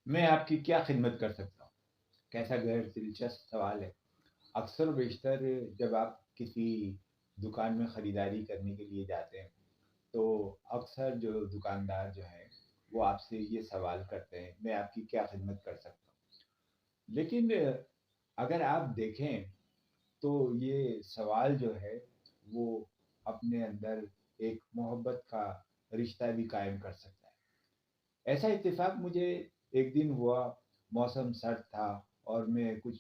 मैं आपकी क्या खिदमत कर सकता हूँ? कैसा गैर दिलचस्प सवाल है। अक्सर व बेशतर जब आप किसी दुकान में खरीदारी करने के लिए जाते हैं, तो अक्सर जो दुकानदार जो हैं, वो आपसे ये सवाल करते हैं, मैं आपकी क्या खिदमत कर सकता हूँ? लेकिन अगर आप देखें, तो ये सवाल जो है, वो अपने अंदर एक मोहब्बत का रिश्ता भी कायम कर सकता है। ऐसा इत्तेफ़ाक मुझे एक दिन हुआ, मौसम सर्द था और मैं कुछ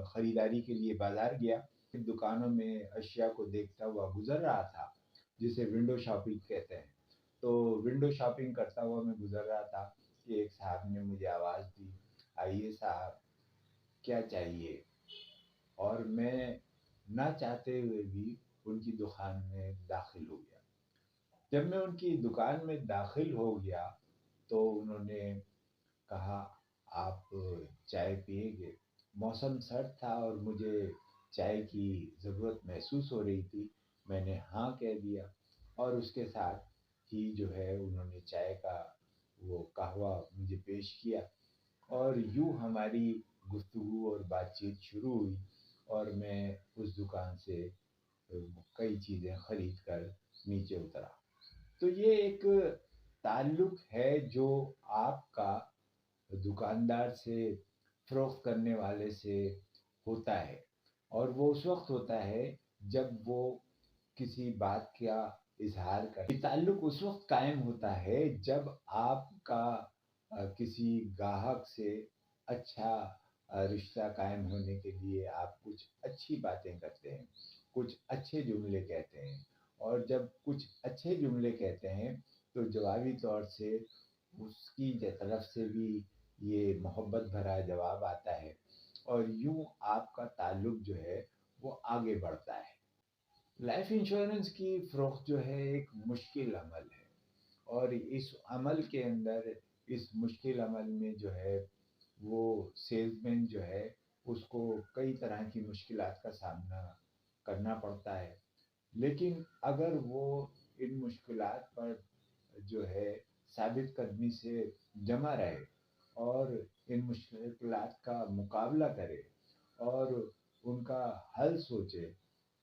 खरीदारी के लिए बाज़ार गया। दुकानों में अशिया को देखता हुआ गुज़र रहा था, जिसे विंडो शॉपिंग कहते हैं। तो विंडो शॉपिंग करता हुआ मैं गुज़र रहा था कि एक साहब ने मुझे आवाज़ दी, "आइए साहब, क्या चाहिए?" और मैं ना चाहते हुए भी उनकी दुकान में दाखिल हो गया। जब मैं उनकी दुकान में दाखिल हो गया, तो उन्होंने कहा, "आप चाय पिएँगे?" मौसम सर्द था और मुझे चाय की ज़रूरत महसूस हो रही थी। मैंने हाँ कह दिया और उसके साथ ही जो है उन्होंने चाय का वो कहवा मुझे पेश किया और यूँ हमारी गुफ्तगू और बातचीत शुरू हुई और मैं उस दुकान से कई चीज़ें खरीद कर नीचे उतरा। तो ये एक ताल्लुक है जो आपका दुकानदार से फ़रोख्त करने वाले से होता है और वो उस वक़्त होता है जब वो किसी बात का इज़हार कर ये ताल्लुक उस वक़्त कायम होता है जब आपका किसी गाहक से अच्छा रिश्ता कायम होने के लिए आप कुछ अच्छी बातें करते हैं, कुछ अच्छे जुमले कहते हैं और जब कुछ अच्छे जुमले कहते हैं, तो जवाबी तौर से उसकी तरफ से भी ये मोहब्बत भरा जवाब आता है और यूँ आपका ताल्लुक जो है, वो आगे बढ़ता है। लाइफ इंश्योरेंस की फ़रोख्त जो है एक मुश्किल अमल है और इस अमल के अंदर इस मुश्किल अमल में जो है वो सेल्समैन जो है उसको कई तरह की मुश्किलात का सामना करना पड़ता है। लेकिन अगर वो इन मुश्किलात पर जो है साबित कदमी से जमा रहे और इन मुश्किलात का मुकाबला करे और उनका हल सोचे,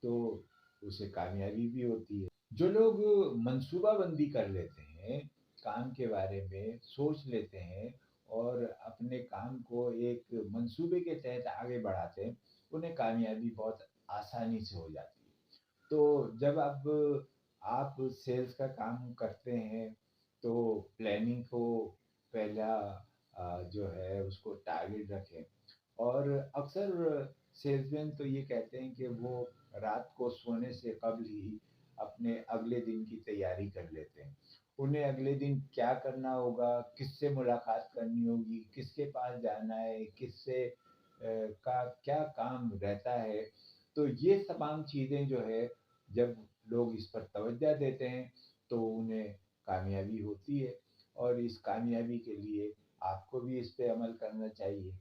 तो उसे कामयाबी भी होती है। जो लोग मंसूबाबंदी कर लेते हैं, काम के बारे में सोच लेते हैं और अपने काम को एक मंसूबे के तहत आगे बढ़ाते हैं, उन्हें कामयाबी बहुत आसानी से हो जाती है। तो जब अब आप सेल्स का काम करते हैं, तो प्लानिंग को पहला जो है उसको टारगेट रखें और अक्सर सेल्समैन तो ये कहते हैं कि वो रात को सोने से कब्ल ही अपने अगले दिन की तैयारी कर लेते हैं। उन्हें अगले दिन क्या करना होगा, किससे मुलाकात करनी होगी, किसके पास जाना है, किससे का क्या काम रहता है। तो ये तमाम चीज़ें जो है जब लोग इस पर तवज्जो देते हैं, तो उन्हें कामयाबी होती है और इस कामयाबी के लिए आपको भी इस पे अमल करना चाहिए।